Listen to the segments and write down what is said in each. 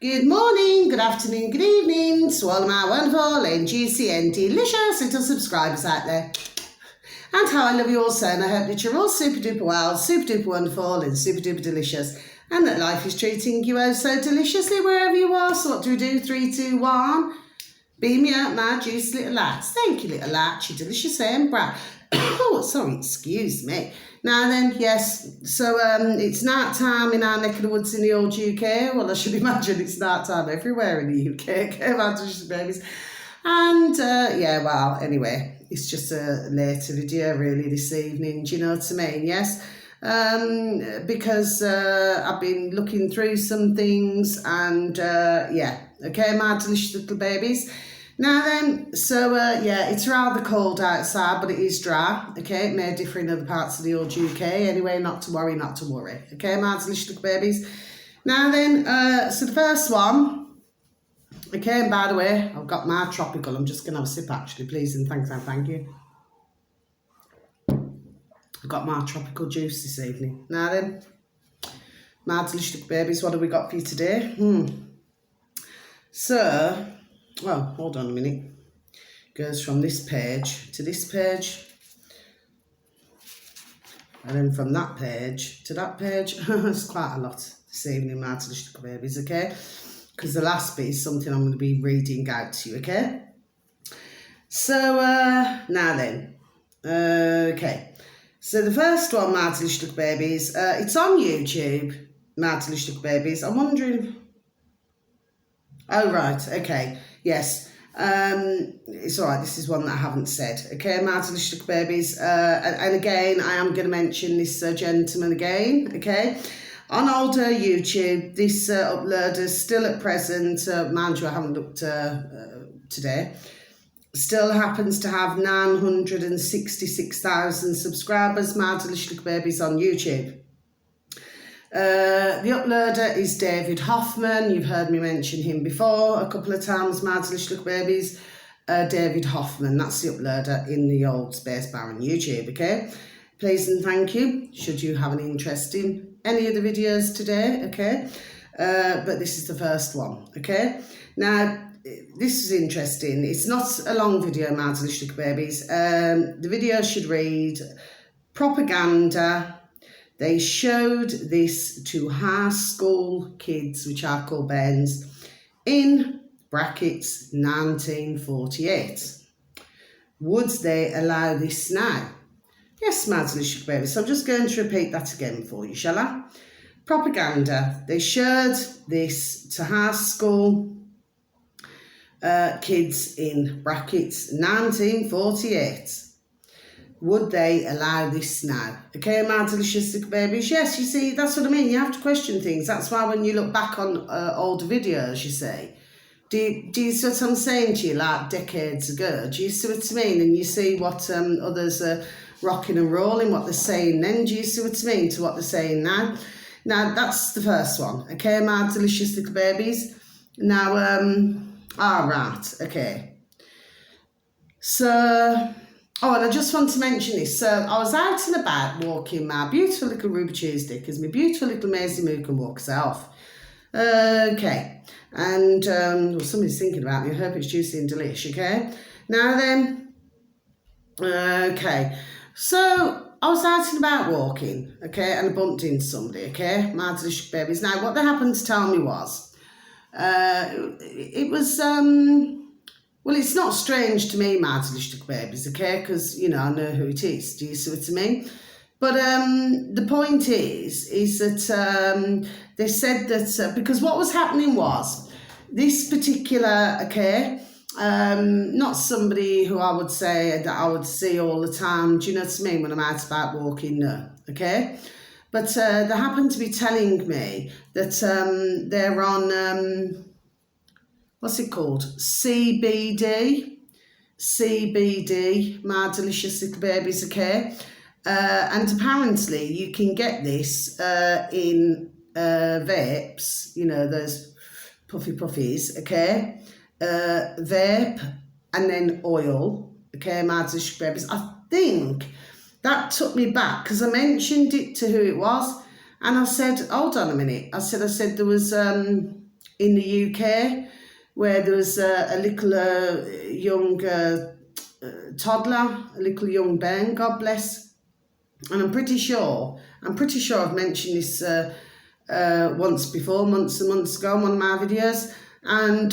Good morning, good afternoon, good evening to all of my wonderful and juicy and delicious little subscribers out there. And how I love you all so, and I hope that you're all super duper well, super duper wonderful and super duper delicious, and that life is treating you oh so deliciously wherever you are. So what do we do? 3, 2, 1. Beam me up, my juicy little lads. Thank you, little lads, you delicious and bright. Oh, sorry, excuse me. Now then, yes, so it's night time in our neck of the woods in the old UK. Well, I should imagine it's night time everywhere in the UK, okay, my delicious babies. And yeah, well, anyway, it's just a later video really this evening, do you know what I mean? Yes, because I've been looking through some things and yeah, okay, my delicious little babies. Now then, so yeah, it's rather cold outside, but it is dry, okay? It may differ in other parts of the old UK. Anyway, not to worry, okay, my delicious little babies. Now then, so the first one, okay, and by the way, I've got my tropical. I'm just going to have a sip, actually, please, and thank you. I've got my tropical juice this evening. Now then, my delicious little babies, what have we got for you today? So... well, hold on a minute. Goes from this page to this page. And then from that page to that page. It's quite a lot this evening, my delicious babies, okay? Because the last bit is something I'm going to be reading out to you, okay? So, now then. Okay. So the first one, my delicious babies, it's on YouTube, my delicious babies. I'm wondering... oh, right, okay. Yes, it's all right. This is one that I haven't said. Okay, my delicious babies. And again, I am going to mention this gentleman again. Okay, on older YouTube, this uploader still at present, mind you, I haven't looked today, still happens to have 966,000 subscribers. My delicious babies on YouTube. The uploader is David Hoffman. You've heard me mention him before a couple of times, my delicious little babies. David Hoffman, that's the uploader in the old Space Bar on YouTube, okay? Please and thank you, should you have an interest in any of the videos today, okay? But this is the first one, okay? Now, this is interesting. It's not a long video, my delicious little babies. The video should read, propaganda. They showed this to high school kids, which I call Bens, in brackets 1948. Would they allow this now? Yes, my delicious baby. So I'm just going to repeat that again for you, shall I? Propaganda. They showed this to high school kids in brackets 1948. Would they allow this now? Okay, my delicious little babies. Yes, you see, that's what I mean. You have to question things. That's why when you look back on older videos, you say, do you see what I'm saying to you, like decades ago? Do you see what I mean? And you see what others are rocking and rolling, what they're saying then. Do you see what I mean to what they're saying now? Now, that's the first one. Okay, my delicious little babies. Now, all right, okay. So... oh, and I just want to mention this. So I was out and about walking my beautiful little Ruby Tuesday because my beautiful little Maisie Moo can walk herself. Okay. And well, somebody's thinking about me. I hope it's juicy and delish, okay? Now then, okay. So I was out and about walking, okay, and I bumped into somebody, okay? My delicious babies. Now, what they happened to tell me was, it was... well, it's not strange to me, my delicious babies, okay? Because, you know, I know who it is. Do you see what I mean? But the point is that they said that... because what was happening was, this particular, okay, not somebody who I would say that I would see all the time, do you know what I mean, when I'm out about walking, no, okay? But they happened to be telling me that they're on... what's it called? CBD, my delicious little babies, okay? And apparently you can get this in vapes, you know, those puffies, okay? Vape and then oil, okay, my delicious babies. I think that took me back because I mentioned it to who it was and I said, hold on a minute. I said there was... in the UK, where there was a little young toddler, a little young bairn, God bless. And I'm pretty sure I've mentioned this once before, months and months ago, in one of my videos. And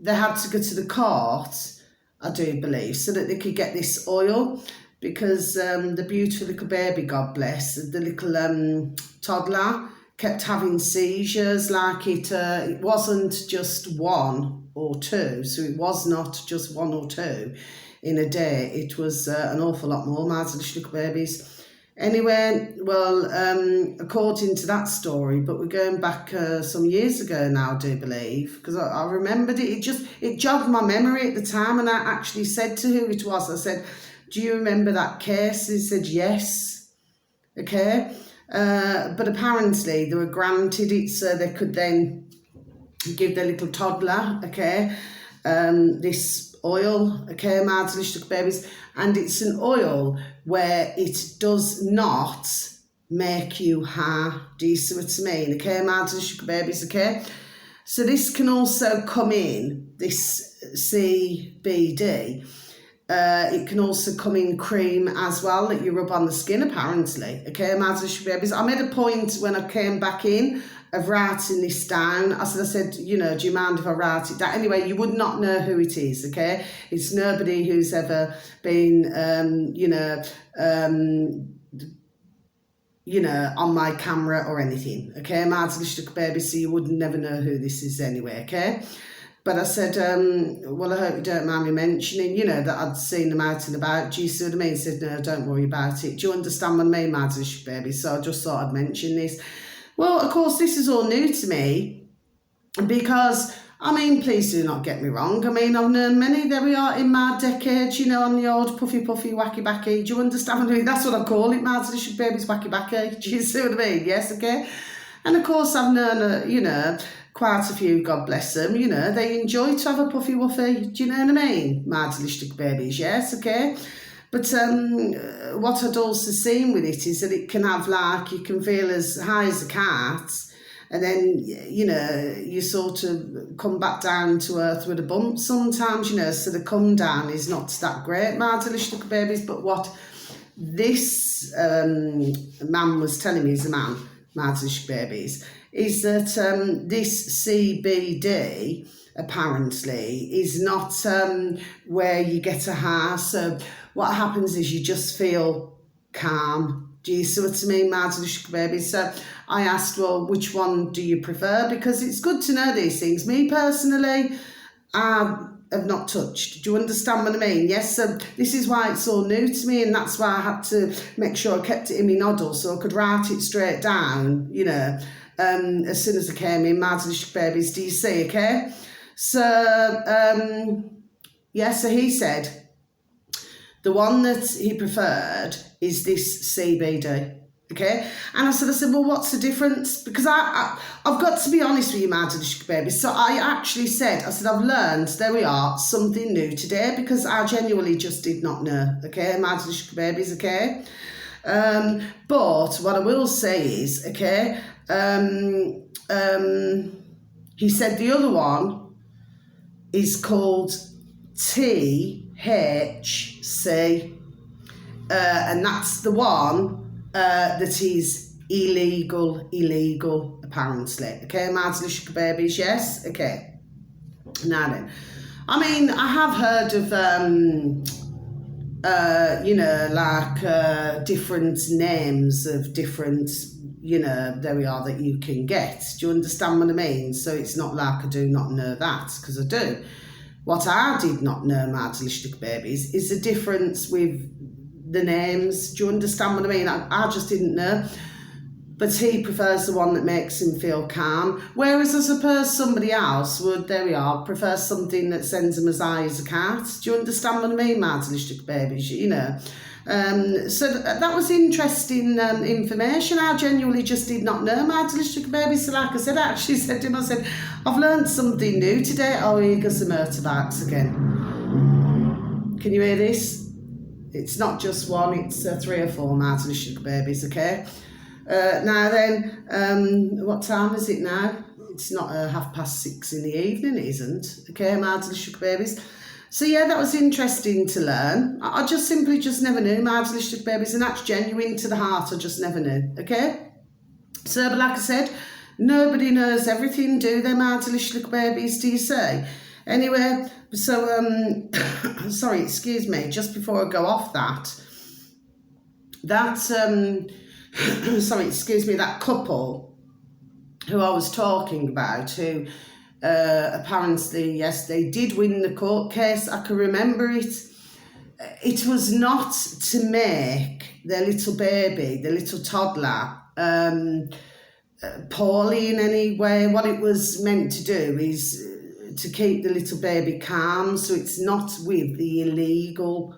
they had to go to the court, I do believe, so that they could get this oil, because the beautiful little baby, God bless, the little toddler, kept having seizures. Like it wasn't just one or two, so it was not just one or two in a day. It was an awful lot more, my little babies. Anyway, well, according to that story, but we're going back some years ago now, I do believe, because I remembered it. It jogged my memory at the time, and I actually said to who it was, I said, do you remember that case? He said, yes. Okay. But apparently they were granted it so they could then give their little toddler, okay, this oil, okay, my little babies. And it's an oil where it does not make you high. Do you see what I mean? Okay, my little babies, okay? So this can also come in, this CBD. It can also come in cream as well that you rub on the skin, apparently. Okay, my little babies. I made a point when I came back in of writing this down. I said, you know, do you mind if I write it down? Anyway, you would not know who it is, okay? It's nobody who's ever been, on my camera or anything, okay? My little baby, so you would never know who this is anyway, okay? But I said, well, I hope you don't mind me mentioning, that I'd seen them out and about. Do you see what I mean? He said, no, don't worry about it. Do you understand what I mean, my little baby? So I just thought I'd mention this. Well, of course, this is all new to me because, please do not get me wrong. I've known many, there we are, in my decades, on the old puffy, wacky, backy. Do you understand what I mean? That's what I call it, my little baby's wacky, backy. Do you see what I mean? Yes, okay? And of course, I've known, quite a few, God bless them, they enjoy to have a puffy woofy. Do you know what I mean? My little babies, yes, okay? But what I'd also seen with it is that it can have, like, you can feel as high as a cat, and then, you sort of come back down to earth with a bump sometimes, so the come down is not that great, my little babies. But what this man was telling me, is a man, my little babies, is that this CBD apparently is not where you get a high. So what happens is you just feel calm. Do you see what I mean, my little baby? So I asked, well, which one do you prefer? Because it's good to know these things. Me personally, I have not touched. Do you understand what I mean? Yes, so this is why it's all new to me, and that's why I had to make sure I kept it in my noddle so I could write it straight down, as soon as I came in, my little babies. Do you see, okay? So, so he said the one that he preferred is this CBD, okay? And I said, well, what's the difference? Because I've got to be honest with you, my little babies. So I actually said, I've learned, there we are, something new today, because I genuinely just did not know, okay, my little babies, okay? But what I will say is, okay, he said the other one is called THC, and that's the one that is illegal, apparently. Okay, my little babies, yes? Okay. Now then, I have heard of, different names of different, there we are, that you can get. Do you understand what I mean? So it's not like I do not know that, because I do. What I did not know, my little babies, is the difference with the names. Do you understand what I mean? I just didn't know. But he prefers the one that makes him feel calm. Whereas I suppose somebody else would, there we are, prefer something that sends him as high as a cat. Do you understand what I mean, my little babies? So that was interesting information. I genuinely just did not know, my little babies. So like I said, I actually said to him, I said, I've learned something new today. Oh, here goes the motorbikes again. Can you hear this? It's not just one, it's 3 or 4, my little babies, okay? Now then, what time is it now? it's not 6:30 in the evening, it isn't. Okay, my delicious sugar babies. So yeah, that was interesting to learn. I just simply never knew, my delicious sugar babies, and that's genuine to the heart. I just never knew. Okay. So, but like I said, nobody knows everything, do they, my delicious little babies, do you say? Anyway, so, sorry, excuse me, just before I go off that, sorry, excuse me, that couple who I was talking about, who apparently, yes, they did win the court case. I can remember it. It was not to make their little baby, the little toddler, poorly in any way. What it was meant to do is to keep the little baby calm, so it's not with the illegal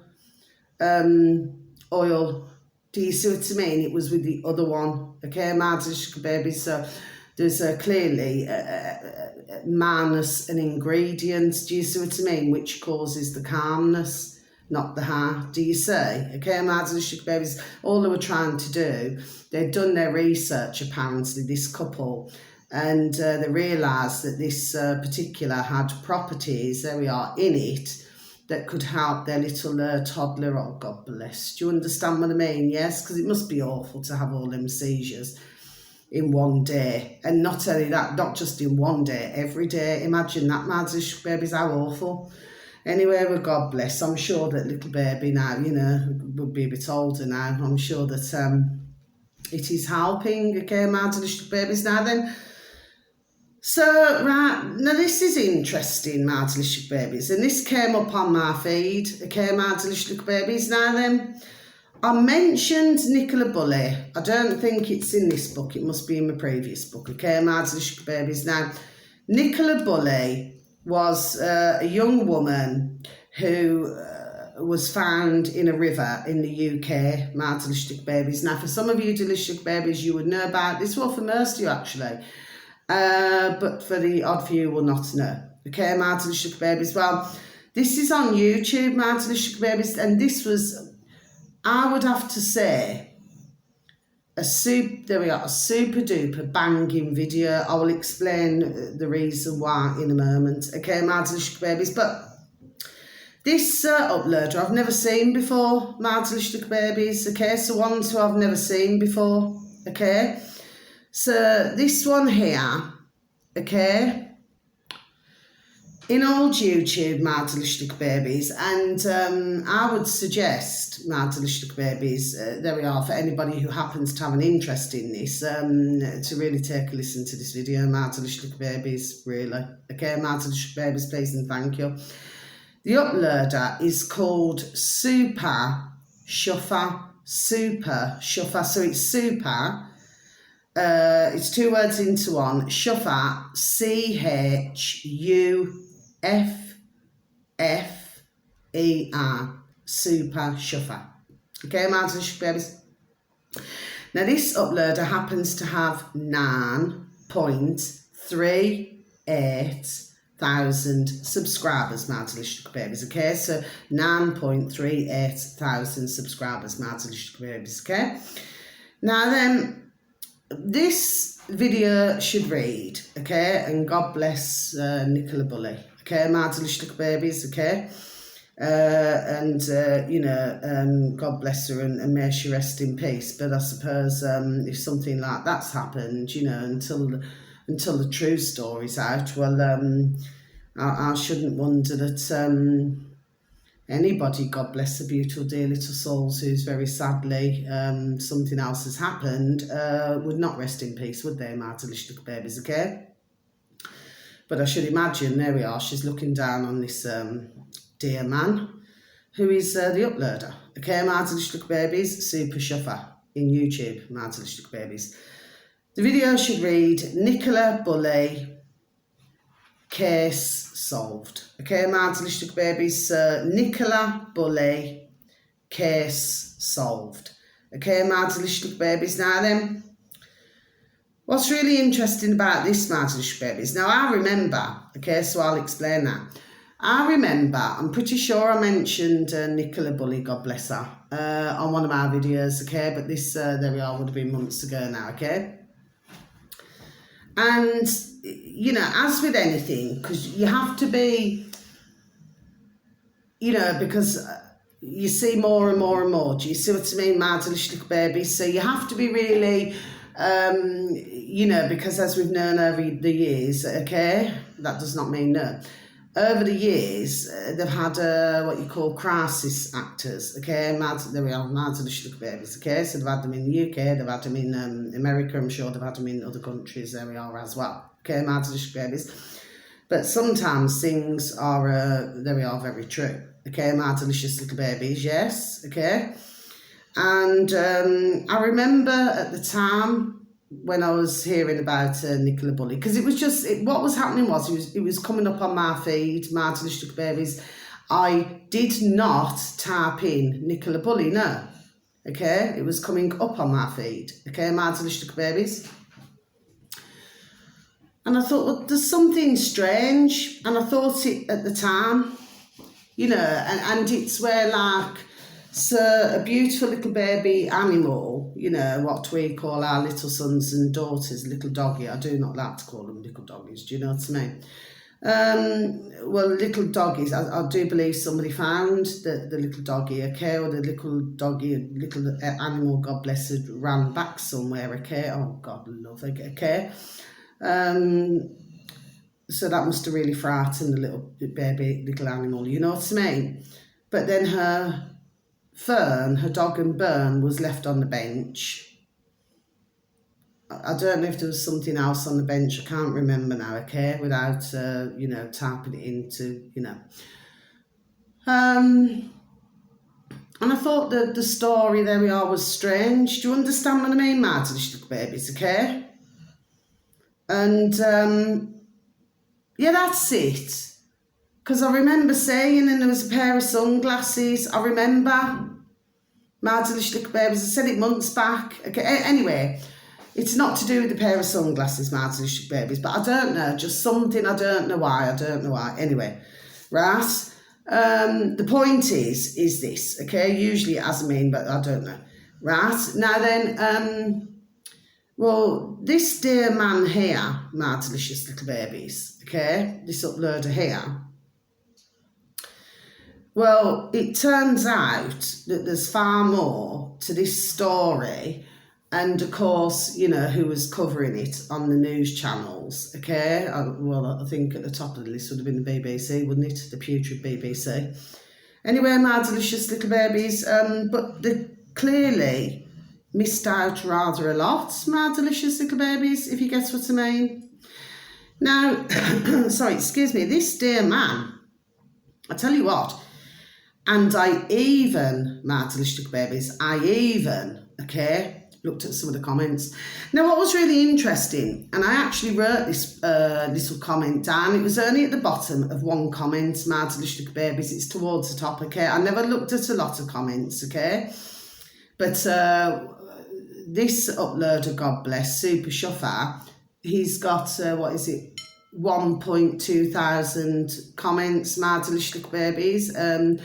oil. Do you see what I mean? It was with the other one. Okay, my sugar baby. So there's clearly madness and ingredients. Do you see what I mean? Which causes the calmness, not the heart. Do you see? Okay, my sugar babies. All they were trying to do, they'd done their research apparently, this couple, and they realised that this particular had properties, there we are, in it, that could help their little toddler. Oh, God bless. Do you understand what I mean? Yes, because it must be awful to have all them seizures in one day. And not only that, not just in one day, every day. Imagine that, my babies, how awful. Anyway, well, God bless. I'm sure that little baby now, you know, would be a bit older now. I'm sure that it is helping. Okay, my delicious babies. Now then, so, right, now this is interesting, my delicious babies, and this came up on my feed. Okay, my delicious babies. Now then, I mentioned Nicola Bulley. I don't think it's in this book. It must be in my previous book. Okay, my delicious babies. Now, Nicola Bulley was a young woman who was found in a river in the UK, my delicious babies. Now, for some of you delicious babies, you would know about this. Well, for most of you, actually. But for the odd few, will not know. Okay, my delicious babies. Well, this is on YouTube, my delicious babies, and this was, I would have to say, there we are, a super duper banging video. I will explain the reason why in a moment. Okay, my delicious babies. But this uploader I've never seen before, my delicious babies. Okay, so ones who I've never seen before. Okay. So this one here, okay, in old YouTube, my delicious babies, and I would suggest, my delicious babies, there we are, for anybody who happens to have an interest in this, to really take a listen to this video, my delicious babies, really. Okay, my delicious babies, please and thank you. The uploader is called Super Shuffer, so it's super. It's two words into one. Shuffer, CHUFFER, Super Shuffer. Okay, my delicious babies. Now, this uploader happens to have 9.38 thousand subscribers, my delicious babies. Okay, so 9.38 thousand subscribers, my delicious babies. Okay, now then. This video should read, okay, and God bless Nicola Bulley, okay, my delicious babies, okay, you know, God bless her and may she rest in peace. But I suppose if something like that's happened, you know, until the true story's out, well, I shouldn't wonder that anybody, God bless the beautiful dear little souls, who's very sadly something else has happened, would not rest in peace, would they, my delicious babies, okay? But I should imagine, there we are, she's looking down on this dear man, who is the uploader, okay, my delicious babies, Super Shuffer, in YouTube, my delicious babies. The video should read, Nicola Bulley, case solved. Okay, my delicious babies, Nicola Bulley, case solved. Okay, my delicious babies. Now then, what's really interesting about this, my delicious babies, now I remember, okay, so I'll explain that. I remember, I'm pretty sure I mentioned Nicola Bulley, God bless her, on one of my videos, okay, but this, there we are, would have been months ago now, okay. And, you know, as with anything, because you have to be, you know, because you see more and more and more. Do you see what I mean? Mad little babies. So you have to be really, you know, because as we've known over the years, okay, that does not mean no. Over the years, they've had what you call crisis actors, okay? There we are, mad little babies, okay? So they've had them in the UK, they've had them in America, I'm sure they've had them in other countries, there we are as well, okay? Mad little babies. But sometimes things are, there we are, very true. Okay, my delicious little babies, yes, okay. And I remember at the time when I was hearing about Nicola Bulley, because it was just, what was happening was, it was coming up on my feed, my delicious little babies. I did not type in Nicola Bulley, no. Okay, it was coming up on my feed, okay, my delicious little babies. And I thought, well, there's something strange. And I thought it at the time, you know, and it's where, like, so a beautiful little baby animal, you know, what we call our little sons and daughters, little doggy. I do not like to call them little doggies, do you know what I mean? Well, little doggies, I do believe somebody found the little doggy, okay, or the little doggy, little animal, God bless it, ran back somewhere, okay? Oh, God love it, okay? So that must have really frightened the little baby, little animal, you know what I mean? But then her Fern, her dog and Bern, was left on the bench. I don't know if there was something else on the bench, I can't remember now, okay, without, you know, typing it into, you know. And I thought that the story, there we are, was strange. Do you understand what I mean, my little babies, okay? And, yeah, that's it. Because I remember saying, and there was a pair of sunglasses. I remember, my delicious little babies. I said it months back. Okay, anyway, it's not to do with the pair of sunglasses, my delicious babies. But I don't know, just something. I don't know why. Anyway, right. The point is this. Okay, usually it has a mean, but I don't know. Right now, then. Well, this dear man here, my delicious little babies, okay, this uploader here, well, it turns out that there's far more to this story, and of course, you know, who was covering it on the news channels, okay? Well, I think at the top of the list would have been the BBC, wouldn't it? The putrid BBC. Anyway, my delicious little babies, but they clearly missed out rather a lot, my delicious little babies, if you get what I mean. Now, sorry, excuse me, this dear man, I tell you what, and I even, my delicious little babies, okay, looked at some of the comments. Now, what was really interesting, and I actually wrote this little comment down, it was only at the bottom of one comment, my delicious little babies, it's towards the top, okay, I never looked at a lot of comments, okay, but this uploader, God bless, Super Shuffer, he's got, 1.2 thousand comments, my delicious little babies, and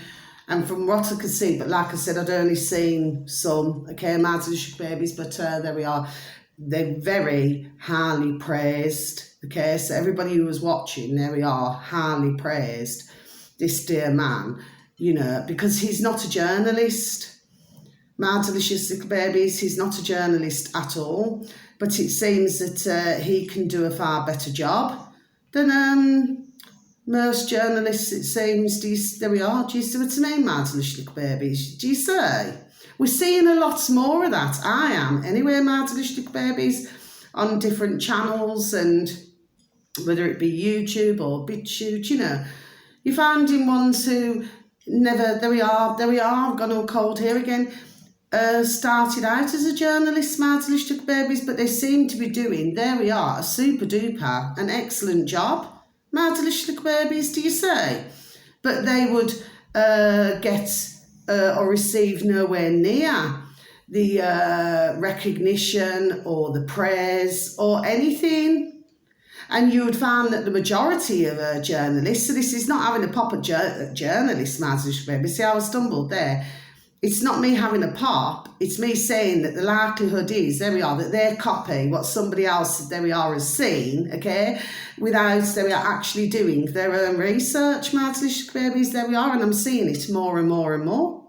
from what I could see, but like I said, I'd only seen some, okay, my delicious babies, but there we are, they're very highly praised, okay, so everybody who was watching, there we are, highly praised this dear man, you know, because he's not a journalist. My delicious little babies, he's not a journalist at all, but it seems that he can do a far better job than most journalists, it seems. There we are, do you see what I mean, my delicious little babies? Do you see? We're seeing a lot more of that, I am. Anyway, my delicious little babies, on different channels, and whether it be YouTube or BitChute, you know, you're finding ones who never, there we are, I've gone all cold here again, started out as a journalist, my delicious little babies, but they seem to be doing, there we are, a super duper, an excellent job, my delicious little babies, do you say? But they would get or receive nowhere near the recognition or the praise or anything. And you would find that the majority of journalists, so this is not having a pop at journalists, my delicious babies, see how I stumbled there, it's not me having a pop, it's me saying that the likelihood is, there we are, that they copy what somebody else, there we are, has seen, okay, without, there we are, actually doing their own research, my delicious babies, there we are, and I'm seeing it more and more and more.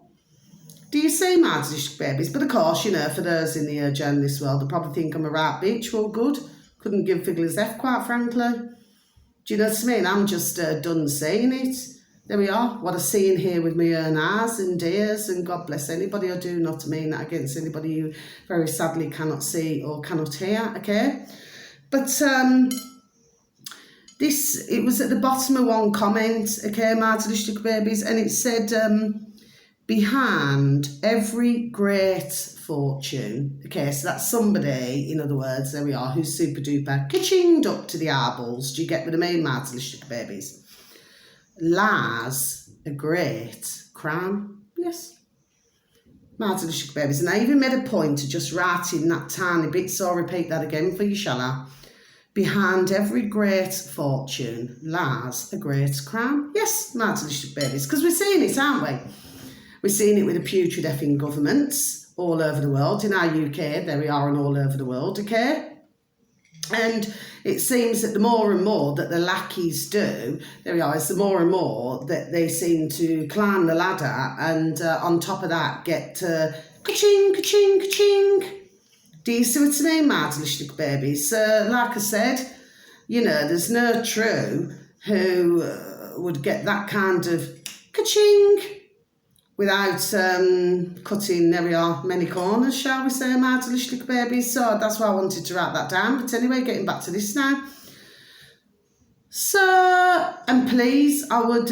Do you see, my delicious babies? But of course, you know, for those in the journalist world, they probably think I'm a right bitch. Well, good. Couldn't give Figgler's F, quite frankly. Do you know what I mean? I'm just done seeing it. There we are. What I see in here with my own eyes and ears, and God bless anybody. I do not mean that against anybody who very sadly cannot see or cannot hear, okay? But this, it was at the bottom of one comment, okay, my delicious babies, and it said, behind every great fortune, okay, so that's somebody, in other words, there we are, who's super duper ka-chinged up to the eyeballs, do you get what I mean, my delicious babies, lies a great crime, yes, my delicious babies, and I even made a point of just writing that tiny bit, so I'll repeat that again for you, shall I? Behind every great fortune lies a great crime, yes, my delicious babies, because we're seeing it, aren't we? We're seeing it with the putrid effing governments all over the world. In our UK, there we are, and all over the world, okay? And it seems that the more and more that the lackeys do, there we are, it's the more and more that they seem to climb the ladder and on top of that get ka-ching, ka-ching, ka-ching. Do you see what I mean, my delicious babies? Like I said, you know, there's no true who would get that kind of ka-ching without cutting, there we are, many corners, shall we say, my delicious babies. So that's why I wanted to write that down. But anyway, getting back to this now. So, and please, I would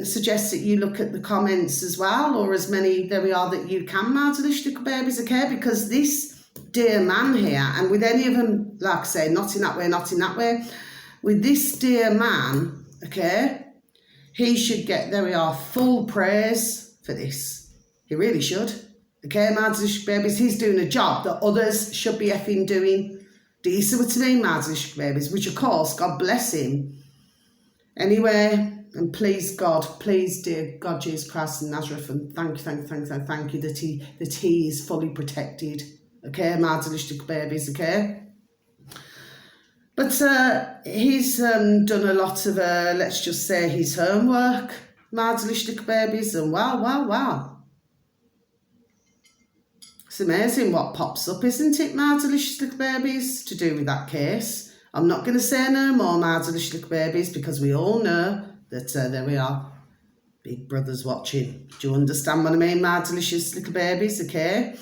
suggest that you look at the comments as well, or as many, there we are, that you can, my delicious babies, okay? Because this dear man here, and with any of them, like I say, not in that way, not in that way, with this dear man, okay, he should get, there we are, full praise for this. He really should. Okay, my delicious babies, he's doing a job that others should be effing doing. Do you see what I mean, my delicious babies? Which, of course, God bless him. Anyway, and please God, please dear God Jesus Christ and Nazareth, and thank you that he is fully protected. Okay, my delicious babies, okay? But he's done a lot of, let's just say, his homework, my delicious babies, and wow. It's amazing what pops up, isn't it, my delicious babies, to do with that case. I'm not going to say no more, my delicious babies, because we all know that there we are, Big Brother's watching. Do you understand what I mean, my delicious little babies, okay?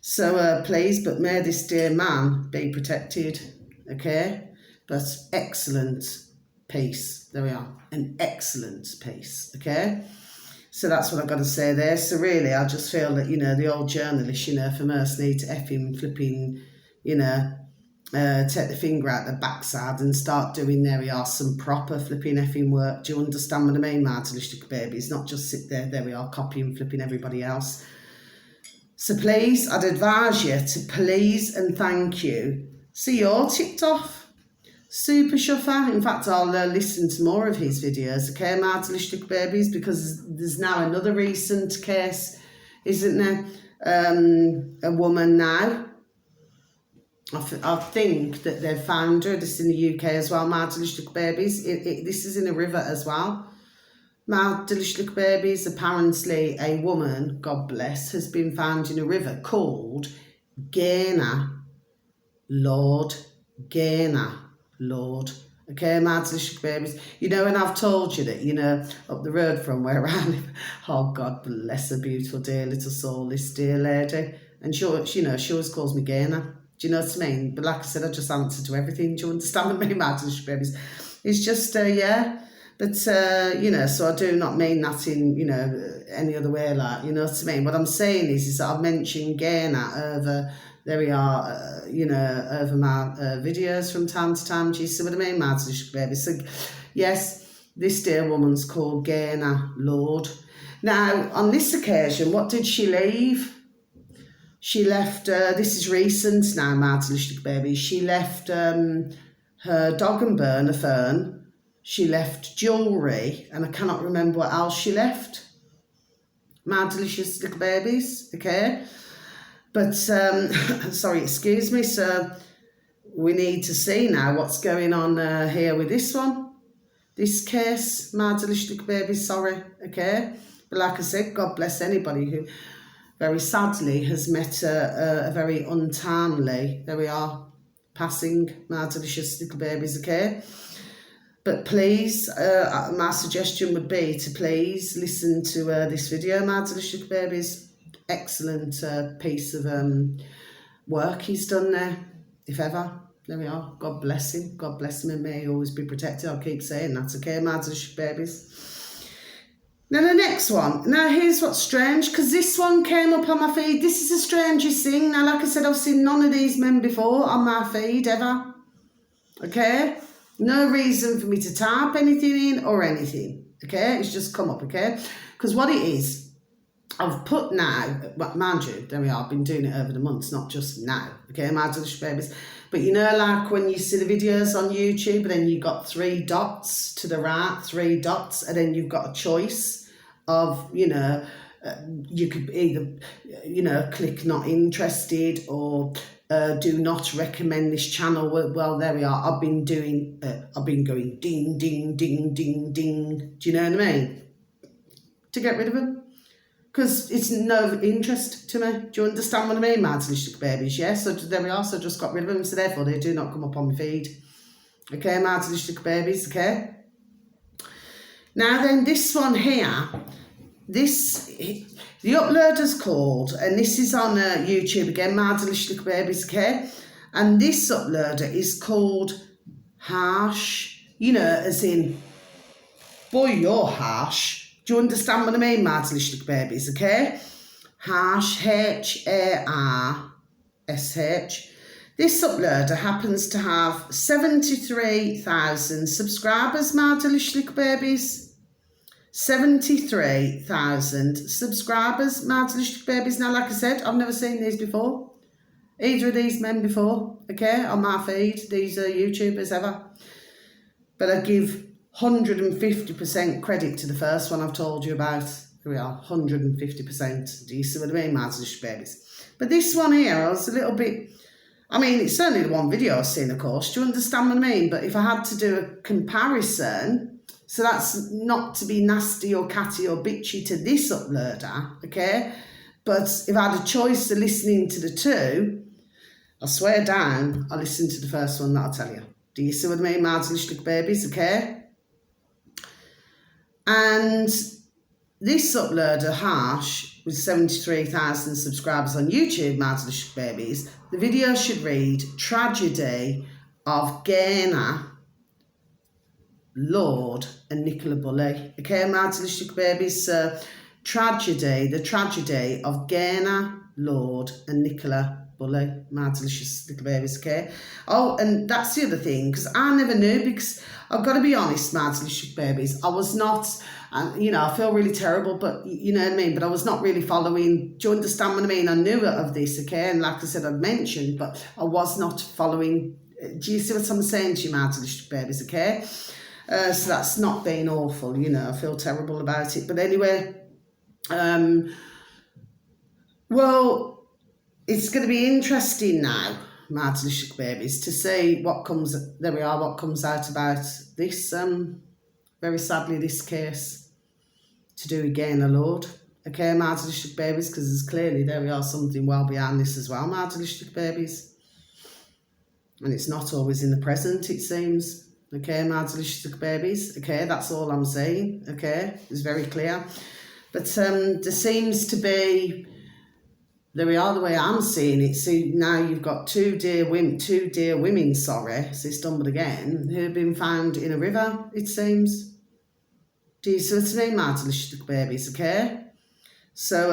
So please, but may this dear man be protected, okay? But excellent peace, there we are, an excellent peace, okay? So that's what I've got to say there. So really, I just feel that, you know, the old journalists, you know, from us need to effing flipping, you know, take the finger out the backside and start doing, there we are, some proper flipping effing work. Do you understand what I mean, my delicious babies? Not just sit there we are, copying, flipping everybody else. So please, I'd advise you to please and thank you. See, you're ticked off. Super shuffer. In fact, I'll listen to more of his videos, okay, my delicious babies, because there's now another recent case, isn't there? A woman now. I think that they've found her. This is in the UK as well, my delicious babies. This is in a river as well. My delicious babies, apparently a woman, God bless, has been found in a river called Gaina. Lord. Okay, my delicious babies. You know, and I've told you that, you know, up the road from where I live, oh, God bless her beautiful, dear little soul, this dear lady. And she, you know, she always calls me Gaina. Do you know what I mean? But like I said, I just answer to everything. Do you understand what I mean, my delicious babies? It's just, yeah. But, you know, so I do not mean that in, you know, any other way, like, you know what I mean? What I'm saying is that I've mentioned Gaina over, there we are, you know, over my videos from time to time. Do you see what I mean, my delicious baby? So, yes, this dear woman's called Gaina Lord. Now, on this occasion, what did she leave? She left, this is recent now, my delicious baby. She left her dog and burner fern. She left jewellery, and I cannot remember what else she left. my delicious little babies, okay? But, sorry, excuse me, so we need to see now what's going on here with this one. This case, my delicious little babies, sorry, okay? But like I said, God bless anybody who very sadly has met a very untimely, there we are, passing, my delicious little babies, okay? But please, my suggestion would be to please listen to this video, my delicious little babies. Excellent piece of work he's done there, if ever. There we are. God bless him. God bless him and may he always be protected. I'll keep saying that, okay, my delicious babies. Now the next one. Now here's what's strange, because this one came up on my feed. This is the strangest thing. Now, like I said, I've seen none of these men before on my feed, ever. Okay? No reason for me to type anything in or anything. Okay? It's just come up, okay? Because what it is, I've put now, well, mind you, there we are, I've been doing it over the months, not just now, okay, my delicious babies. But you know, like when you see the videos on YouTube, and then you've got 3 dots to the right, 3 dots, and then you've got a choice of, you know, you could either, you know, click not interested or do not recommend this channel. Well, there we are. I've been going ding, ding, ding, ding, ding. Do you know what I mean? To get rid of them. Because it's no interest to me. Do you understand what I mean, my delicious babies? Yeah, so there we are. So I just got rid of them. So therefore, they do not come up on my feed. Okay, my delicious babies, okay? Now then, this one here, the uploader's called, and this is on YouTube again, my delicious babies, okay? And this uploader is called Harsh, you know, as in, boy, you're harsh. Do you understand what I mean, my delicious babies, okay? Harsh, H-A-R-S-H. This uploader happens to have 73,000 subscribers, my delicious babies. 73,000 subscribers, my delicious babies. Now, like I said, I've never seen these before. Either of these men before, okay, on my feed. These are YouTubers ever. But I give 150% credit to the first one I've told you about. Here we are, 150%. Do you see what I mean, my delicious babies? But this one here, I was a little bit, I mean, it's certainly the one video I've seen, of course. Do you understand what I mean? But if I had to do a comparison, so that's not to be nasty or catty or bitchy to this uploader, okay? But if I had a choice of listening to the two, I swear down, I listen to the first one that I'll tell you. Do you see what I mean, my delicious babies, okay? And this uploader, Harsh, with 73,000 subscribers on YouTube, my delicious babies, the video should read, Tragedy of Gaynor, Lord and Nicola Bulley. Okay, my delicious babies, so the tragedy of Gaynor, Lord and Nicola Bulley, my delicious little babies, okay? Oh, and that's the other thing, because I never knew, because I've got to be honest, my delicious babies, I was not, and you know, I feel really terrible, but you know what I mean, but I was not really following, do you understand what I mean? I knew of this, okay, and like I said, I'd mentioned, but I was not following, do you see what I'm saying to you, my delicious babies, okay? So that's not being awful, you know, I feel terrible about it, but anyway, well, it's going to be interesting now, my delicious babies, to see what comes, there we are, what comes out about this, very sadly, this case to do again, Lord. Okay, my delicious babies, because there's clearly, there we are, something well behind this as well, my delicious babies. And it's not always in the present, it seems. Okay, my delicious babies. Okay, that's all I'm saying. Okay, it's very clear. But there seems to be, there we are, the way I'm seeing it. So now you've got two dear women, sorry, so stumbled again, who have been found in a river, it seems. Do you see what I mean, my delicious babies, okay? So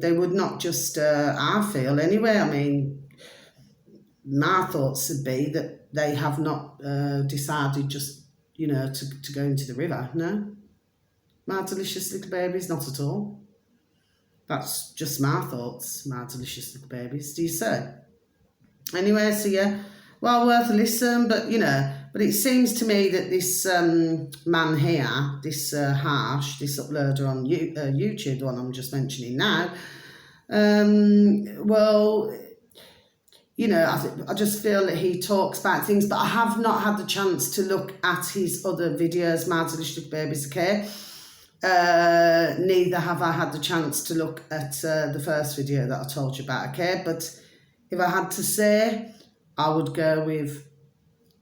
they would not just, I feel anyway, I mean, my thoughts would be that they have not decided just, you know, to go into the river, no? My delicious little babies, not at all. That's just my thoughts, my delicious little babies. Do you say? Anyway, so yeah, well, worth a listen, but, you know, But it seems to me that this man here, this Harsh, this uploader on YouTube, the one I'm just mentioning now, well, you know, I just feel that he talks about things, but I have not had the chance to look at his other videos, Marzalishtuk Babies, okay? Neither have I had the chance to look at the first video that I told you about, okay? But if I had to say, I would go with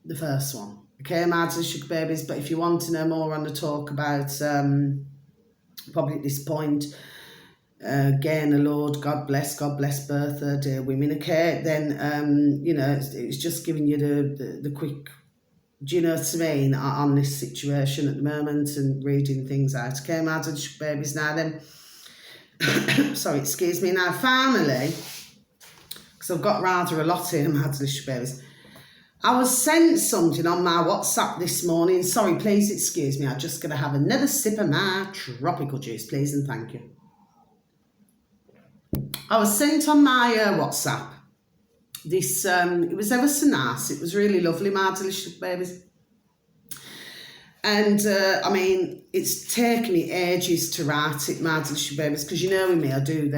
the first one, okay, Marzalishtuk Babies. But if you want to know more on the talk about, probably at this point, again, the Lord, God bless Bertha, dear women, okay, then, you know, it's just giving you the quick, do you know what I mean, on this situation at the moment and reading things out, okay, Marzalishtuk Babies. Now then, sorry, excuse me, now finally, because I've got rather a lot here, Marzalishtuk Babies, I was sent something on my WhatsApp this morning. Sorry, please excuse me. I'm just going to have another sip of my tropical juice, please, and thank you. I was sent on my WhatsApp this, it was ever so nice. It was really lovely, Marzalishtuk Babies. And, I mean, it's taken me ages to write it, Marzalishtuk Babies, because you know with me, I do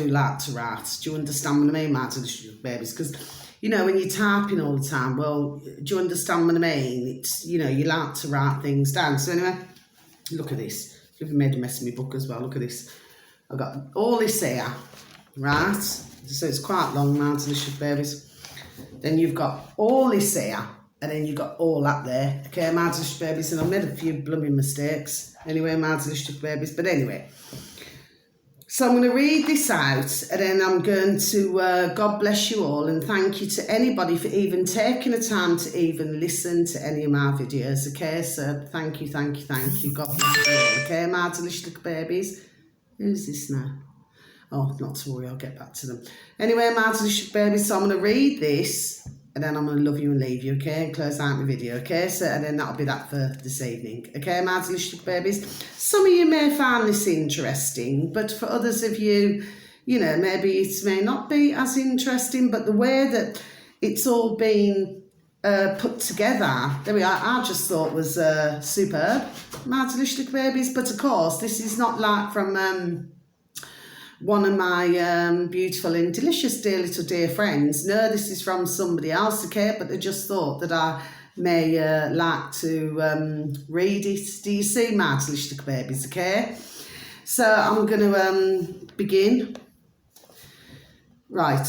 like to write. Do you understand what I mean, Marzalishtuk Babies? Because, you know, when you're typing all the time, well, do you understand what I mean? It's, you know, you like to write things down. So anyway, look at this. I've even made a mess of my book as well. Look at this. I've got all this here, right? So it's quite long, Marzalishtuk Babies. Then you've got all this here, and then you've got all that there. Okay, Marzalishtuk Babies, and I've made a few blooming mistakes. Anyway, Marzalishtuk Babies, but anyway. So I'm going to read this out, and then I'm going to, God bless you all, and thank you to anybody for even taking the time to even listen to any of my videos, okay? So thank you, God bless you all, okay, Marzalishtuk Babies? Who's this now? Oh, not to worry, I'll get back to them. Anyway, Marzalishtuk Babies, so I'm going to read this, and then I'm going to love you and leave you, okay, and close out my video, okay? So, and then that'll be that for this evening, okay, Marzalishtuk Babies? Some of you may find this interesting, but for others of you, you know, maybe it may not be as interesting, but the way that it's all been put together, there we are, I just thought was superb, Marzalishtuk Babies. But of course, this is not like from one of my beautiful and delicious dear friends. No, this is from somebody else, okay? But I just thought that I may like to read it. Do you see, Marzalishtuk Babies, okay? So I'm going to begin. Right.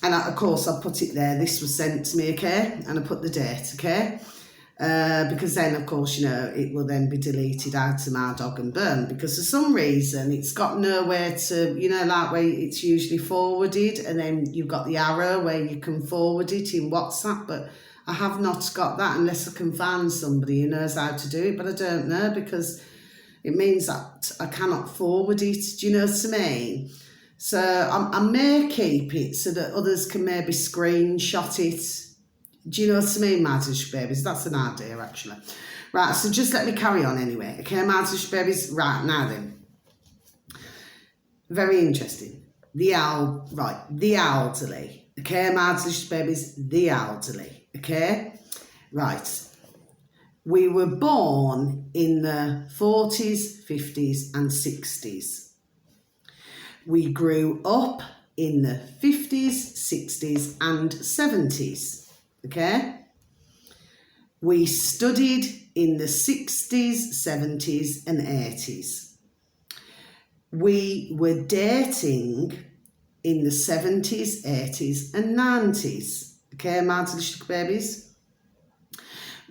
And of course, I put it there. This was sent to me, okay? And I put the date, okay? Because then, of course, you know, it will then be deleted out to my dog and burned, because for some reason it's got nowhere to, you know, like where it's usually forwarded, and then you've got the arrow where you can forward it in WhatsApp, but I have not got that unless I can find somebody who knows how to do it, but I don't know, because it means that I cannot forward it. Do you know what I mean? So I may keep it so that others can maybe screenshot it. Do you know what I mean, Marzalishtuk Babies? That's an idea, actually. Right, so just let me carry on anyway. Okay, Marzalishtuk Babies? Right, now then. Very interesting. The elderly. Okay, Marzalishtuk Babies? The elderly. Okay? Right. We were born in the 40s, 50s and 60s. We grew up in the 50s, 60s and 70s. Okay, we studied in the 60s, 70s and 80s. We were dating in the 70s, 80s and 90s. Okay, Marzalishtuk Babies?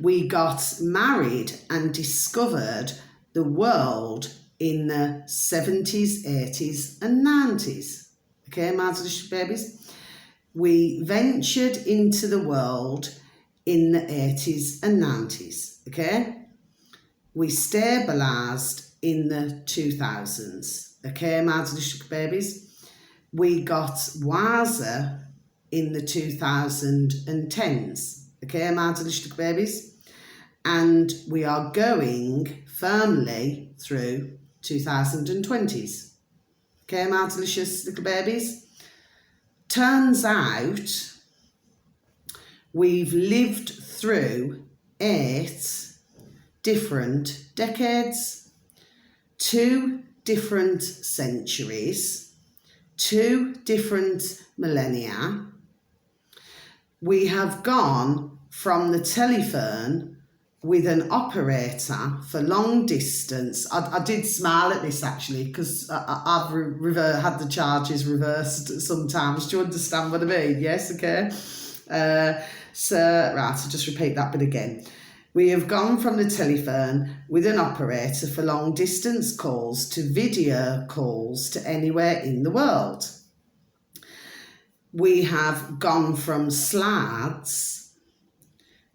We got married and discovered the world in the 70s, 80s and 90s. Okay, Marzalishtuk Babies? We ventured into the world in the 80s and 90s, okay? We stabilised in the 2000s, okay, Marzalishtuk Babies? We got wiser in the 2010s, okay, Marzalishtuk Babies? And we are going firmly through 2020s, okay, Marzalishtuk Babies? Turns out we've lived through 8 different decades, 2 different centuries, 2 different millennia. We have gone from the telephone with an operator for long distance. I did smile at this actually because I've had the charges reversed sometimes. Do you understand what I mean? Yes, okay. Right, I'll just repeat that bit again. We have gone from the telephone with an operator for long distance calls to video calls to anywhere in the world. We have gone from slides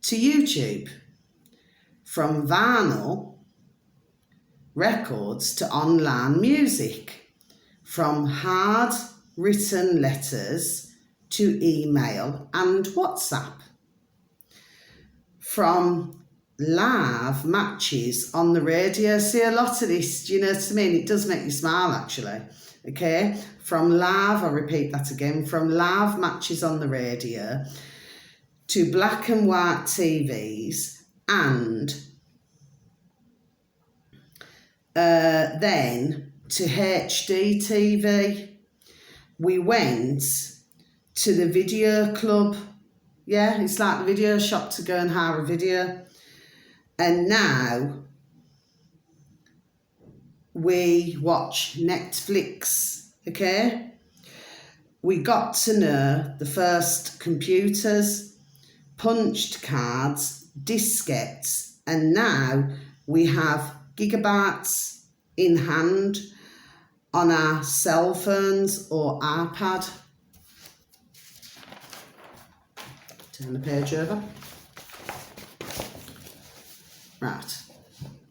to YouTube, from vinyl records to online music, from hard written letters to email and WhatsApp, from live matches on the radio. See, a lot of this, do you know what I mean? It does make you smile actually, okay? From live, I'll repeat that again, from live matches on the radio to black and white TVs and then to HD TV. We went to the video club. Yeah, it's like the video shop to go and hire a video. And now we watch Netflix, okay? We got to know the first computers, punched cards, diskettes, and now we have gigabytes in hand on our cell phones or iPad. Turn the page over. Right,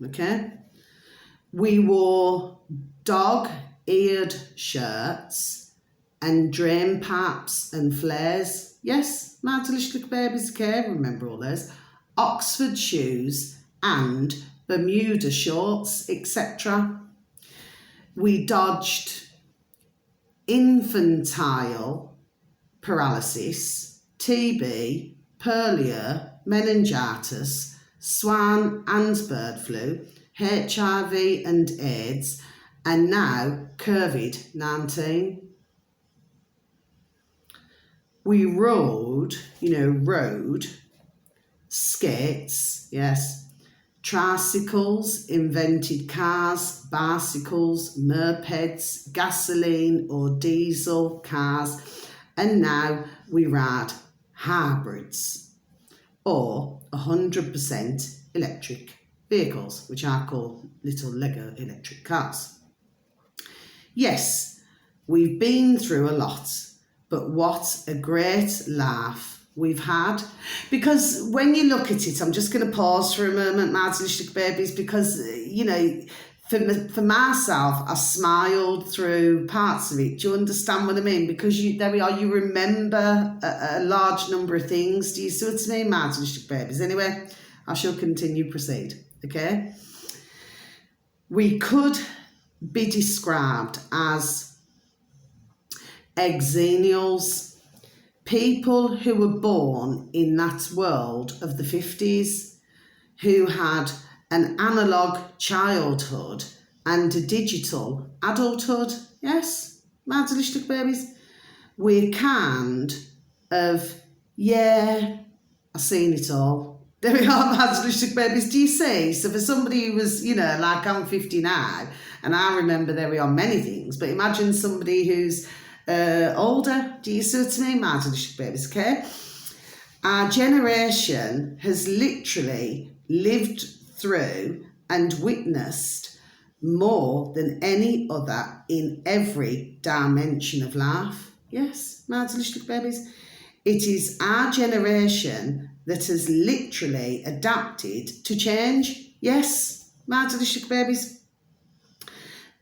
okay. We wore dog-eared shirts and drain pipes and flares. Yes, my delicious little babies, okay, remember all those. Oxford shoes and Bermuda shorts, etc. We dodged infantile paralysis, TB, polio, meningitis, swine and bird flu, HIV and AIDS, and now COVID-19. We rode skates, yes, tricycles, invented cars, bicycles, mopeds, gasoline or diesel cars, and now we ride hybrids or 100% electric vehicles, which I call little Lego electric cars. Yes, we've been through a lot, but what a great laugh we've had. Because when you look at it, I'm just going to pause for a moment, my delicious babies, because, you know, for myself, I smiled through parts of it. Do you understand what I mean? Because there we are, you remember a large number of things. Do you see what I mean, my delicious babies? Anyway, I shall proceed, okay? We could be described as exennials, people who were born in that world of the 50s, who had an analogue childhood and a digital adulthood. Yes, my delicious babies. We're kind of, yeah, I've seen it all. There we are, my delicious babies. Do you see? So for somebody who was, you know, like I'm 50 now, and I remember there we are many things, but imagine somebody who's older. Do you see what I mean, my delicious babies, okay? Our generation has literally lived through and witnessed more than any other in every dimension of life. Yes, my delicious babies. It is our generation that has literally adapted to change. Yes, my delicious babies.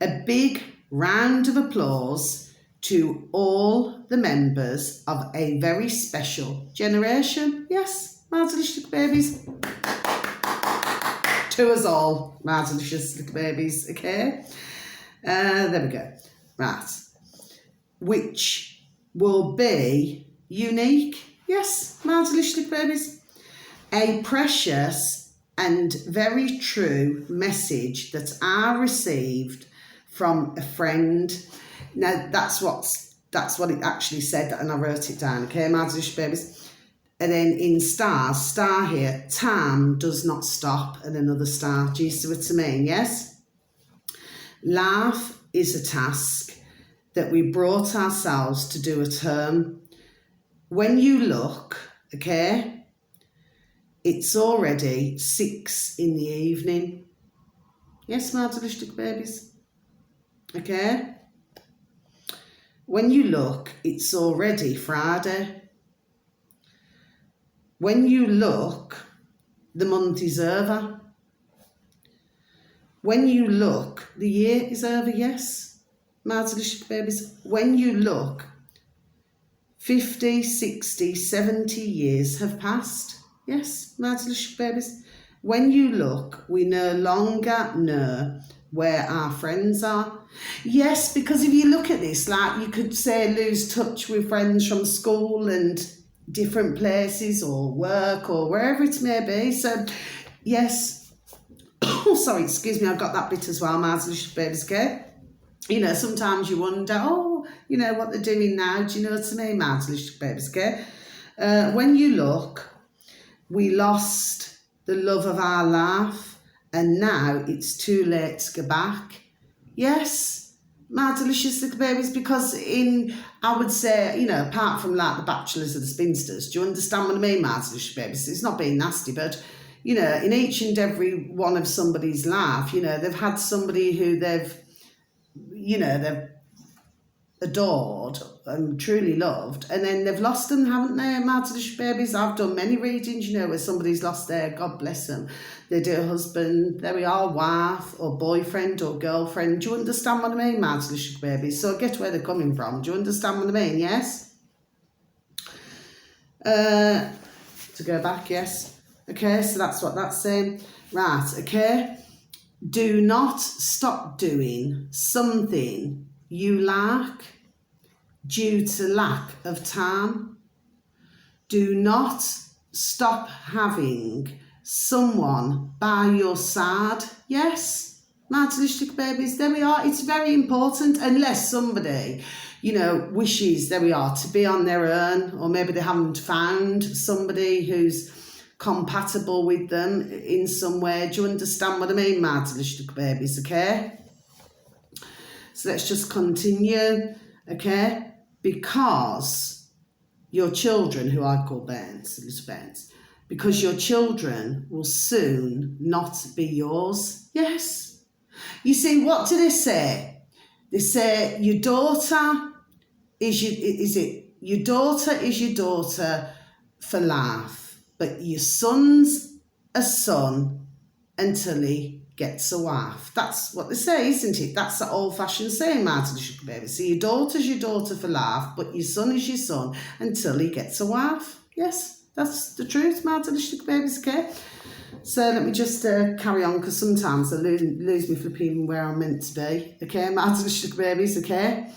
A big round of applause to all the members of a very special generation. Yes, my delicious babies. To us all, my delicious little babies, okay? There we go. Right. Which will be unique. Yes, my delicious little babies. A precious and very true message that I received from a friend. Now that's what it actually said, and I wrote it down. Okay, my delicious babies. And then in star here, time does not stop, and another star. Do you see what I mean? Yes. Life is a task that we brought ourselves to do at home. When you look, okay, it's already 6 in the evening. Yes, my delicious babies. Okay. When you look, it's already Friday. When you look, the month is over. When you look, the year is over, yes, my delicious babies. When you look, 50, 60, 70 years have passed. Yes, my delicious babies. When you look, we no longer know where our friends are. Yes, because if you look at this, like you could say lose touch with friends from school and different places or work or wherever it may be. So, yes, oh, sorry, excuse me, I've got that bit as well, my delicious babies, okay? You know, sometimes you wonder, you know, what they're doing now. Do you know what I mean, my delicious babies, okay? When you look, we lost the love of our life, and now it's too late to go back. Yes, my delicious little babies, because I would say, you know, apart from like the bachelors or the spinsters, do you understand what I mean, my delicious babies? It's not being nasty, but, you know, in each and every one of somebody's life, you know, they've had somebody who they've adored and truly loved, and then they've lost them, haven't they, my delicious babies? I've done many readings, you know, where somebody's lost their, God bless them, their dear husband, there we are, wife or boyfriend or girlfriend. Do you understand what I mean, my delicious babies? So I get where they're coming from. Do you understand what I mean? Yes? To go back, yes. Okay, so that's what that's saying. Right, okay. Do not stop doing something you like due to lack of time. Do not stop having someone by your side. Yes, my delicious babies, there we are. It's very important, unless somebody, you know, wishes, there we are, to be on their own, or maybe they haven't found somebody who's compatible with them in some way. Do you understand what I mean, my delicious babies, okay? So let's just continue, okay? Because your children, who I call bairns, little bairns, because your children will soon not be yours. Yes. You see, what do they say? They say your daughter is your daughter is your daughter for life, but your son's a son until he gets a wife. That's what they say, isn't it? That's the old-fashioned saying, my delicious baby. So your daughter's your daughter for life, but your son is your son until he gets a wife. Yes, that's the truth, my delicious babies, okay? So let me just carry on, because sometimes I lose me flipping where I'm meant to be, okay, my delicious babies, okay?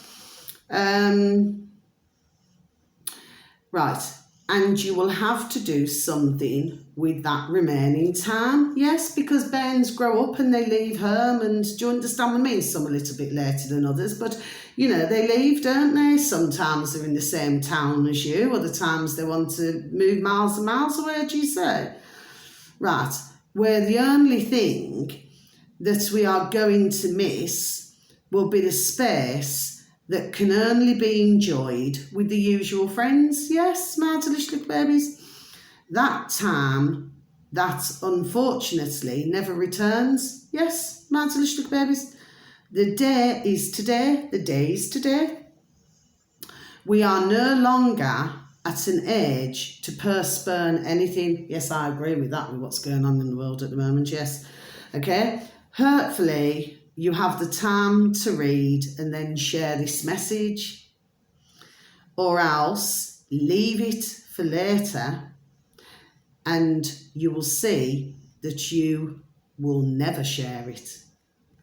Right, and you will have to do something with that remaining time. Yes, because bairns grow up and they leave home, and do you understand what I mean? Some a little bit later than others, but, you know, they leave, don't they? Sometimes they're in the same town as you, other times they want to move miles and miles away, do you say? Right, where the only thing that we are going to miss will be the space that can only be enjoyed with the usual friends. Yes, my delicious babies. That time that unfortunately never returns. Yes, my delicious babies. The day is today. The day is today. We are no longer at an age to postpone anything. Yes, I agree with that, with what's going on in the world at the moment. Yes. Okay. Hopefully you have the time to read and then share this message, or else leave it for later, and you will see that you will never share it.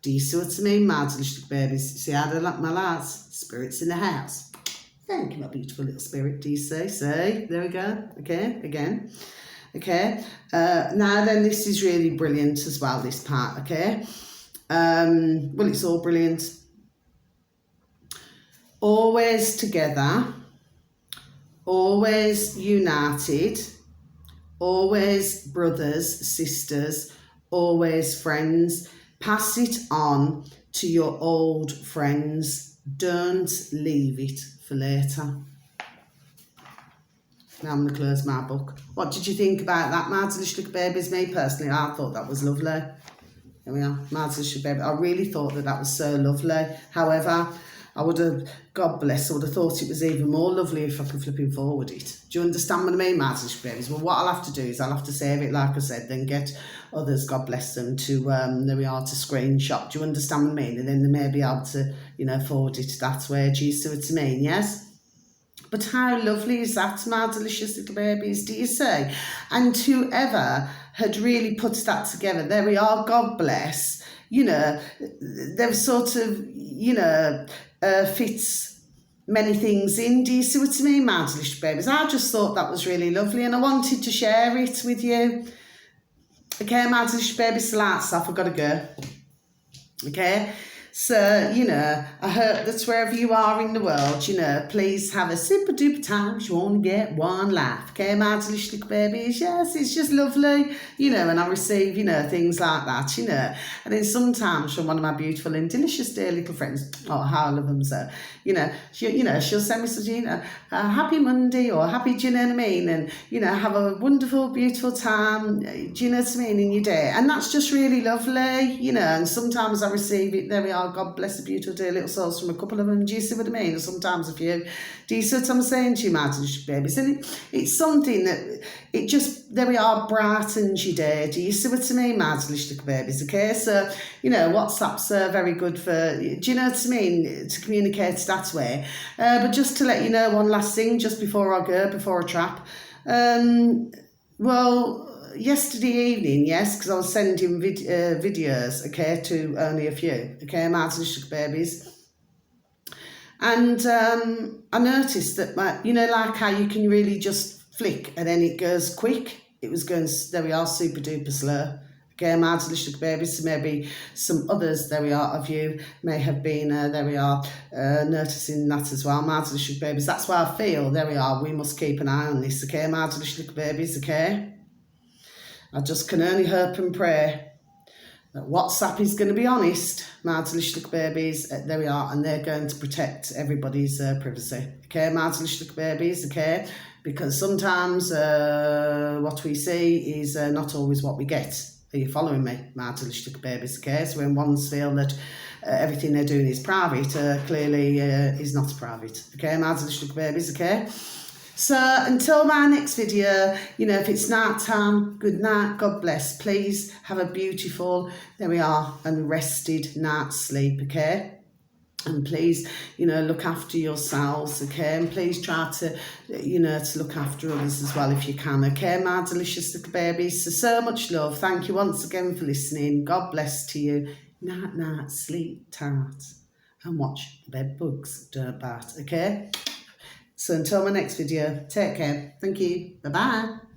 Do you see what I mean, my delicious babies? See how they like my lads? Spirits in the house. Thank you, my beautiful little spirit. Do you see? See? There we go. Okay, again. okay? Now then, this is really brilliant as well, this part, okay? Well, it's all brilliant. Always together, always united, always brothers, sisters, always friends. Pass it on to your old friends. Don't leave it for later. Now I'm going to close my book. What did you think about that, my delicious babies? Me personally, I thought that was lovely. There we are, my delicious baby. I really thought that was so lovely. However, I would have, God bless, I would have thought it was even more lovely if I could flipping forward it. Do you understand what I mean, my delicious babies? Well, what I'll have to do is I'll have to save it, like I said, then get others, God bless them, to, there we are, to screenshot. Do you understand what I mean? And then they may be able to, you know, forward it that way. Do you see what I mean? Yes? But how lovely is that, my delicious little babies, do you see? And whoever had really put that together, there we are, God bless, you know, they've sort of, you know, fits many things in. Do you see what I mean, my delicious babies? I just thought that was really lovely and I wanted to share it with you. Okay, my delicious babies, the lights off, I've got to go. Okay? So, you know, I hope that wherever you are in the world, you know, please have a super duper time. You only get one life. Okay, my delicious little babies? Yes, it's just lovely, you know, and I receive, you know, things like that, you know. And then sometimes from one of my beautiful and delicious dear little friends, oh, how I love them so, you know, she'll send me such, you know, a happy Monday or happy, do you know what I mean? And, you know, have a wonderful, beautiful time, do you know what I mean, in your day. And that's just really lovely, you know, and sometimes I receive it, there we are, God bless the beautiful dear little souls from a couple of them, do you see what I mean? Or sometimes a few. Do you see what I'm saying to you, my delicious babies? And it's something that, it just, there we are, brightens your day. Do you see what I mean, my delicious babies? Okay, so, you know, WhatsApp's very good for, do you know what I mean, to communicate that way. But just to let you know one last thing, just before I go, before I trap. Well, yesterday evening, yes, because I was sending videos, okay, to only a few, okay, my delicious babies. And I noticed that, you know, like how you can really just flick and then it goes quick. It was going, there we are, super duper slow. Okay, my delicious babies, so maybe some others, there we are, of you may have been, there we are, noticing that as well, my delicious babies. That's why I feel, there we are, we must keep an eye on this, okay, my delicious babies, okay? I just can only hope and pray that WhatsApp is going to be honest, my delicious babies, there we are, and they're going to protect everybody's privacy, okay, my delicious babies, okay, because sometimes what we see is not always what we get. Are you following me, my delicious babies, okay? So when ones feel that everything they're doing is private, clearly is not private, okay, my delicious babies, okay? So until my next video, you know, if it's night time, good night, God bless. Please have a beautiful, there we are, and rested night's sleep, okay? And please, you know, look after yourselves, okay? And please try to, you know, to look after others as well if you can, okay? My delicious little babies. So much love. Thank you once again for listening. God bless to you. Night, night, sleep tight. And watch the bed bugs don't bite, okay? So until my next video, take care. Thank you. Bye-bye.